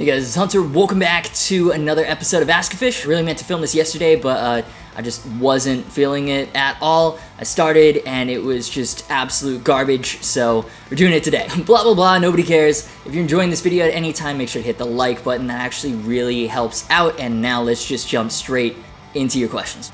Hey guys, it's Hunter. Welcome back to another episode of Askgufish. I really meant to film this yesterday, but I just wasn't feeling it at all. I started and it was just absolute garbage, so we're doing it today. Blah blah blah, nobody cares. If you're enjoying this video at any time, make sure to hit the like button. That actually really helps out. And now let's just jump straight into your questions.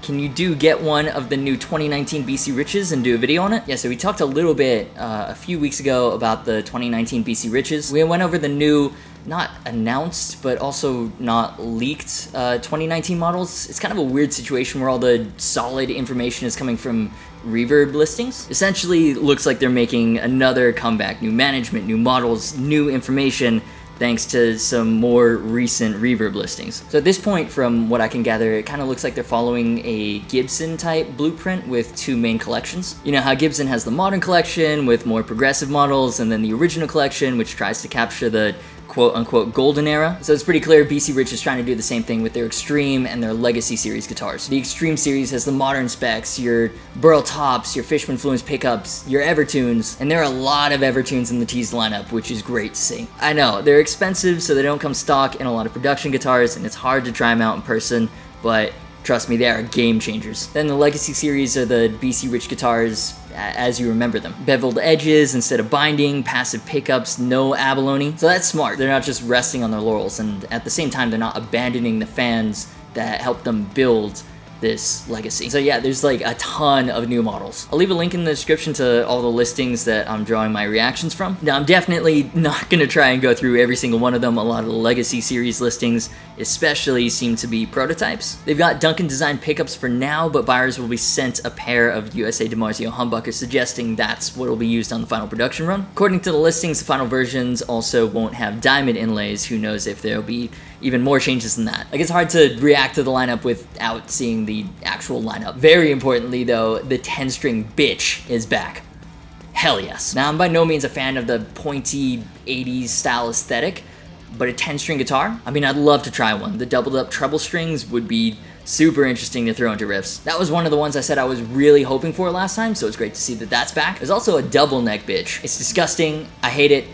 Can you get one of the new 2019 BC Riches and do a video on it? Yeah, so we talked a little bit a few weeks ago about the 2019 BC Riches. We went over the new, not announced, but also not leaked 2019 models. It's kind of a weird situation where all the solid information is coming from Reverb listings. Essentially, looks like they're making another comeback. New management, new models, new information, thanks to some more recent Reverb listings. So at this point, from what I can gather, it kind of looks like they're following a Gibson type blueprint with two main collections. You know how Gibson has the modern collection with more progressive models, and then the original collection, which tries to capture the quote-unquote golden era. So it's pretty clear BC Rich is trying to do the same thing with their Extreme and their Legacy series guitars. The Extreme series has the modern specs, your Burl tops, your Fishman Fluence pickups, your Evertunes, and there are a lot of Evertunes in the teased lineup, which is great to see. I know, they're expensive, so they don't come stock in a lot of production guitars, and it's hard to try them out in person, but trust me, they are game changers. Then the Legacy series are the BC Rich guitars as you remember them. Beveled edges instead of binding, passive pickups, no abalone. So that's smart. They're not just resting on their laurels, and at the same time, they're not abandoning the fans that helped them build this legacy. So yeah, there's like a ton of new models. I'll leave a link in the description to all the listings that I'm drawing my reactions from. Now, I'm definitely not gonna try and go through every single one of them. A lot of the Legacy series listings especially seem to be prototypes. They've got Duncan designed pickups for now, but buyers will be sent a pair of USA DiMarzio humbuckers, suggesting that's what will be used on the final production run. According to the listings, the final versions also won't have diamond inlays. Who knows if there'll be even more changes than that. Like, it's hard to react to the lineup without seeing the actual lineup. Very importantly though, the 10-string bitch is back. Hell yes. Now, I'm by no means a fan of the pointy 80s style aesthetic, but a 10-string guitar? I mean, I'd love to try one. The doubled up treble strings would be super interesting to throw into riffs. That was one of the ones I said I was really hoping for last time, so it's great to see that that's back. There's also a double neck bitch. It's disgusting, I hate it,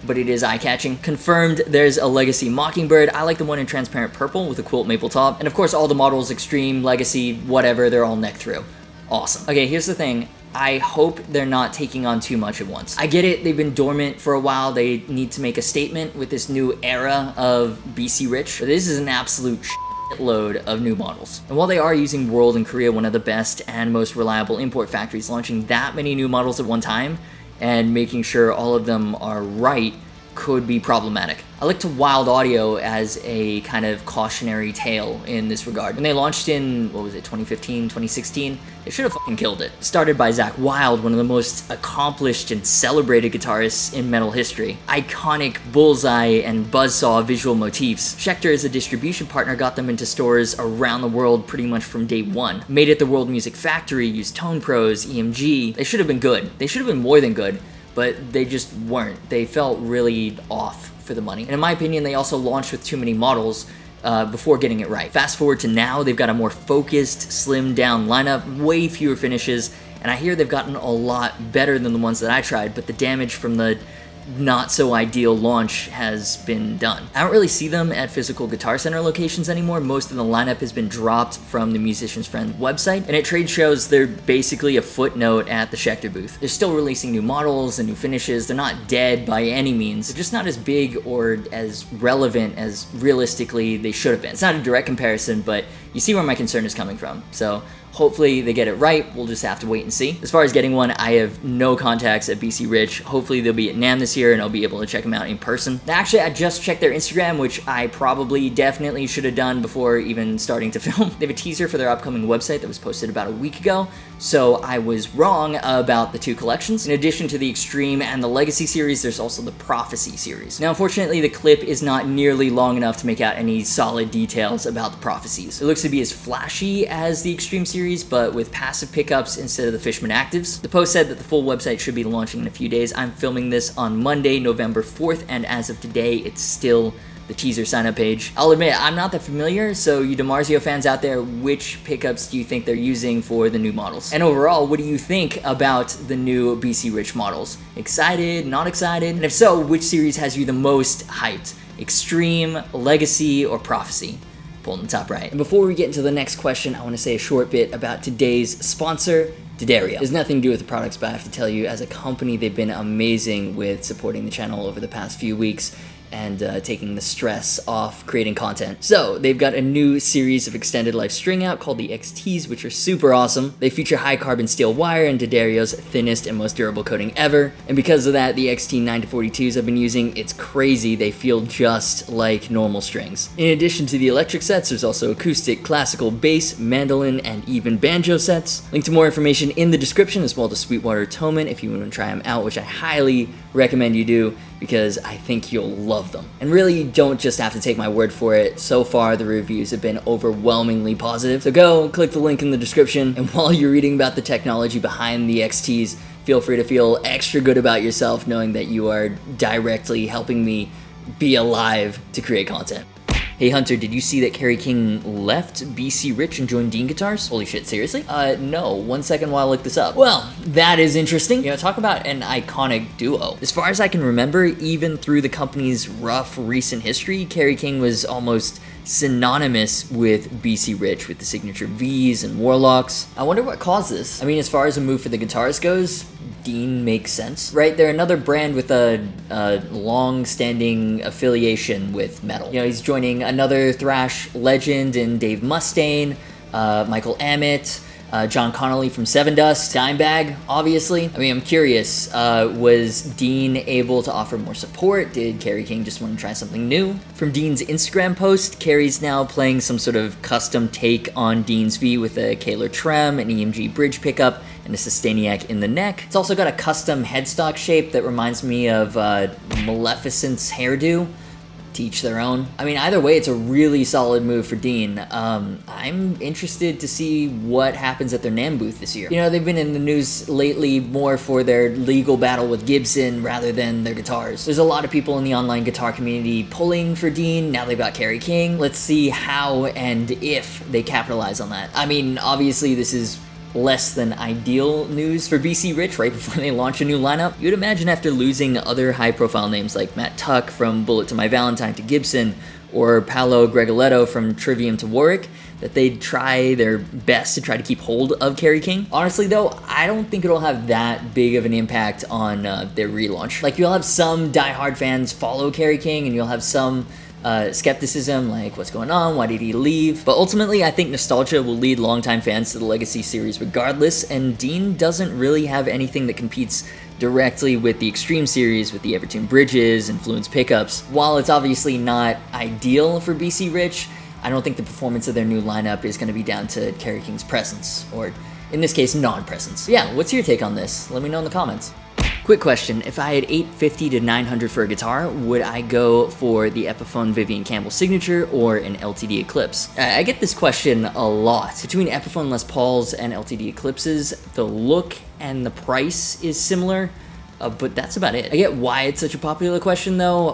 but it is eye-catching. Confirmed, there's a Legacy Mockingbird. I like the one in transparent purple with a quilt maple top. And of course, all the models, Extreme, Legacy, whatever, they're all neck through. Awesome. Okay, here's the thing. I hope they're not taking on too much at once. I get it, they've been dormant for a while. They need to make a statement with this new era of BC Rich. But this is an absolute load of new models. And while they are using World and Korea, one of the best and most reliable import factories, launching that many new models at one time and making sure all of them are right could be problematic. I look to Wild Audio as a kind of cautionary tale in this regard. When they launched in, what was it, 2015, 2016? They should have fucking killed it. Started by Zach Wild, one of the most accomplished and celebrated guitarists in metal history. Iconic bullseye and buzzsaw visual motifs. Schecter, as a distribution partner, got them into stores around the world pretty much from day one. Made it the World Music Factory, used Tone Pros, EMG. They should have been good. They should have been more than good, but they just weren't. They felt really off for the money. And in my opinion, they also launched with too many models before getting it right. Fast forward to now, they've got a more focused, slimmed down lineup, way fewer finishes, and I hear they've gotten a lot better than the ones that I tried, but the damage from the not so ideal launch has been done. I don't really see them at physical Guitar Center locations anymore. Most of the lineup has been dropped from the Musician's Friend website, and at trade shows they're basically a footnote at the Schecter booth. They're still releasing new models and new finishes. They're not dead by any means. They're just not as big or as relevant as realistically they should have been. It's not a direct comparison, but you see where my concern is coming from. So hopefully they get it right. We'll just have to wait and see. As far as getting one, I have no contacts at BC Rich. Hopefully they'll be at NAMM this year and I'll be able to check them out in person. Actually, I just checked their Instagram, which I probably definitely should have done before even starting to film. They have a teaser for their upcoming website that was posted about a week ago, so I was wrong about the two collections. In addition to the Extreme and the Legacy series, there's also the Prophecy series. Now, unfortunately, the clip is not nearly long enough to make out any solid details about the Prophecies. It looks to be as flashy as the Extreme series, but with passive pickups instead of the Fishman Actives. The post said that the full website should be launching in a few days. I'm filming this on Monday, November 4th, and as of today, it's still the teaser sign-up page. I'll admit, I'm not that familiar, so you DiMarzio fans out there, which pickups do you think they're using for the new models? And overall, what do you think about the new BC Rich models? Excited? Not excited? And if so, which series has you the most hyped? Extreme, Legacy, or Prophecy? Pull in the top right. And before we get into the next question, I want to say a short bit about today's sponsor, D'Addario. There's nothing to do with the products, but I have to tell you, as a company, they've been amazing with supporting the channel over the past few weeks and taking the stress off creating content. So they've got a new series of extended life string out called the XTs, which are super awesome. They feature high carbon steel wire and D'Addario's thinnest and most durable coating ever. And because of that, the XT 9-42s I've been using, it's crazy. They feel just like normal strings. In addition to the electric sets, there's also acoustic, classical, bass, mandolin, and even banjo sets. Link to more information in the description, as well as Sweetwater Toman if you want to try them out, which I highly recommend you do, because I think you'll love them. And really, you don't just have to take my word for it. So far, the reviews have been overwhelmingly positive. So go click the link in the description, and while you're reading about the technology behind the XTs, feel free to feel extra good about yourself knowing that you are directly helping me be alive to create content. Hey Hunter, did you see that Kerry King left BC Rich and joined Dean Guitars? Holy shit, seriously? No. 1 second while I look this up. Well, that is interesting. You know, talk about an iconic duo. As far as I can remember, even through the company's rough recent history, Kerry King was almost synonymous with BC Rich, with the signature V's and Warlocks. I wonder what caused this. I mean, as far as a move for the guitars goes, Dean makes sense, right? They're another brand with a long-standing affiliation with metal. You know, he's joining another thrash legend in Dave Mustaine, Michael Amott, John Connolly from Seven Dust, Dimebag, obviously. I mean, I'm curious, was Dean able to offer more support? Did Kerry King just want to try something new? From Dean's Instagram post, Kerry's now playing some sort of custom take on Dean's V with a Kaler trem, an EMG bridge pickup, and a Sustainiac in the neck. It's also got a custom headstock shape that reminds me of Maleficent's hairdo. To each their own. I mean, either way, it's a really solid move for Dean. I'm interested to see what happens at their NAMM booth this year. You know, they've been in the news lately more for their legal battle with Gibson rather than their guitars. There's a lot of people in the online guitar community pulling for Dean. Now they've got Kerry King. Let's see how and if they capitalize on that. I mean, obviously this is less than ideal news for BC Rich right before they launch a new lineup. You'd imagine after losing other high-profile names like Matt Tuck from Bullet to My Valentine to Gibson, or Paolo Gregoletto from Trivium to Warwick, that they'd try their best to try to keep hold of Kerry King. Honestly though, I don't think it'll have that big of an impact on their relaunch. Like, you'll have some die-hard fans follow Kerry King, and you'll have some skepticism, like what's going on, why did he leave? But ultimately, I think nostalgia will lead longtime fans to the Legacy series regardless, and Dean doesn't really have anything that competes directly with the Extreme series with the Evertune bridges and Fluence pickups. While it's obviously not ideal for BC Rich, I don't think the performance of their new lineup is going to be down to Kerry King's presence, or in this case, non-presence. Yeah, what's your take on this? Let me know in the comments. Quick question, if I had $850 to $900 for a guitar, would I go for the Epiphone Vivian Campbell Signature or an LTD Eclipse? I get this question a lot. Between Epiphone Les Pauls and LTD Eclipses, the look and the price is similar, but that's about it. I get why it's such a popular question though.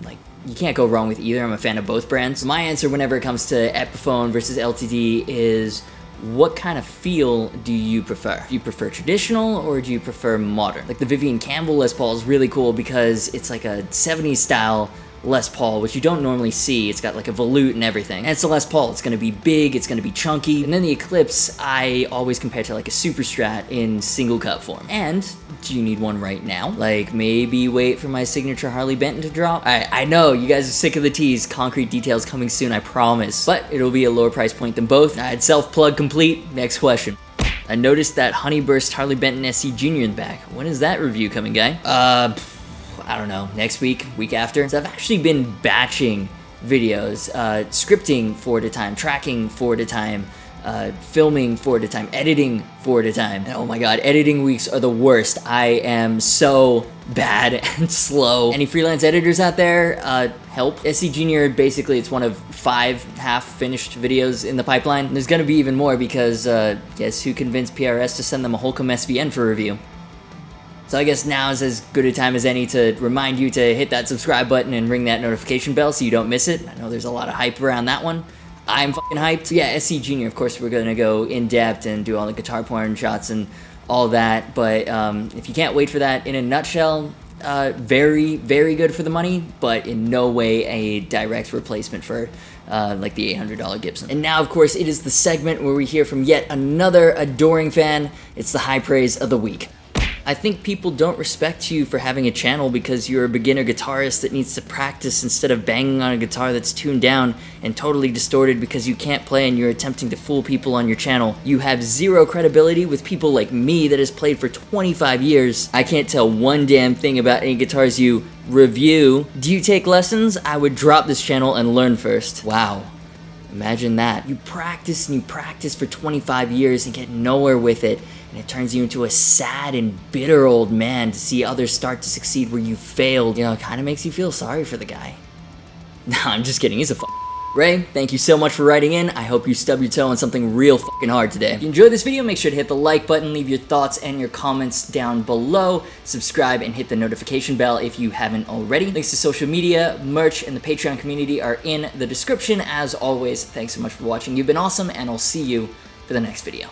Like, you can't go wrong with either. I'm a fan of both brands. My answer whenever it comes to Epiphone versus LTD is, what kind of feel do you prefer? Do you prefer traditional or do you prefer modern? Like the Vivian Campbell Les Paul is really cool because it's like a 70s style Les Paul, which you don't normally see. It's got like a volute and everything. And it's a Les Paul. It's gonna be big, it's gonna be chunky. And then the Eclipse, I always compare to like a Super Strat in single cut form. And do you need one right now? Like maybe wait for my signature Harley Benton to drop? I know, you guys are sick of the tease. Concrete details coming soon, I promise. But it'll be a lower price point than both. Alright, self-plug complete. Next question. I noticed that Honeyburst Harley Benton SC Jr. in the back. When is that review coming, guy? I don't know, next week, week after. So I've actually been batching videos, scripting 4 at a time, tracking 4 at a time, filming 4 at a time, editing 4 at a time. And oh my god, editing weeks are the worst. I am so bad and slow. Any freelance editors out there, help. SC Junior, basically it's one of 5 half-finished videos in the pipeline. And there's gonna be even more because, guess who convinced PRS to send them a Holcomb SVN for review? So I guess now is as good a time as any to remind you to hit that subscribe button and ring that notification bell so you don't miss it. I know there's a lot of hype around that one. I'm fucking hyped. So yeah, SC Junior, of course, we're gonna go in depth and do all the guitar porn shots and all that, but if you can't wait for that, in a nutshell, very, very good for the money, but in no way a direct replacement for like the $800 Gibson. And now, of course, it is the segment where we hear from yet another adoring fan. It's the high praise of the week. I think people don't respect you for having a channel because you're a beginner guitarist that needs to practice instead of banging on a guitar that's tuned down and totally distorted because you can't play and you're attempting to fool people on your channel. You have zero credibility with people like me that has played for 25 years. I can't tell one damn thing about any guitars you review. Do you take lessons? I would drop this channel and learn first. Wow. Imagine that. You practice and you practice for 25 years and get nowhere with it. And it turns you into a sad and bitter old man to see others start to succeed where you failed. You know, it kind of makes you feel sorry for the guy. No, I'm just kidding. He's a Ray, thank you so much for writing in. I hope you stub your toe on something real fucking hard today. If you enjoyed this video, make sure to hit the like button, leave your thoughts and your comments down below, subscribe, and hit the notification bell if you haven't already. Links to social media, merch, and the Patreon community are in the description. As always, thanks so much for watching. You've been awesome, and I'll see you for the next video.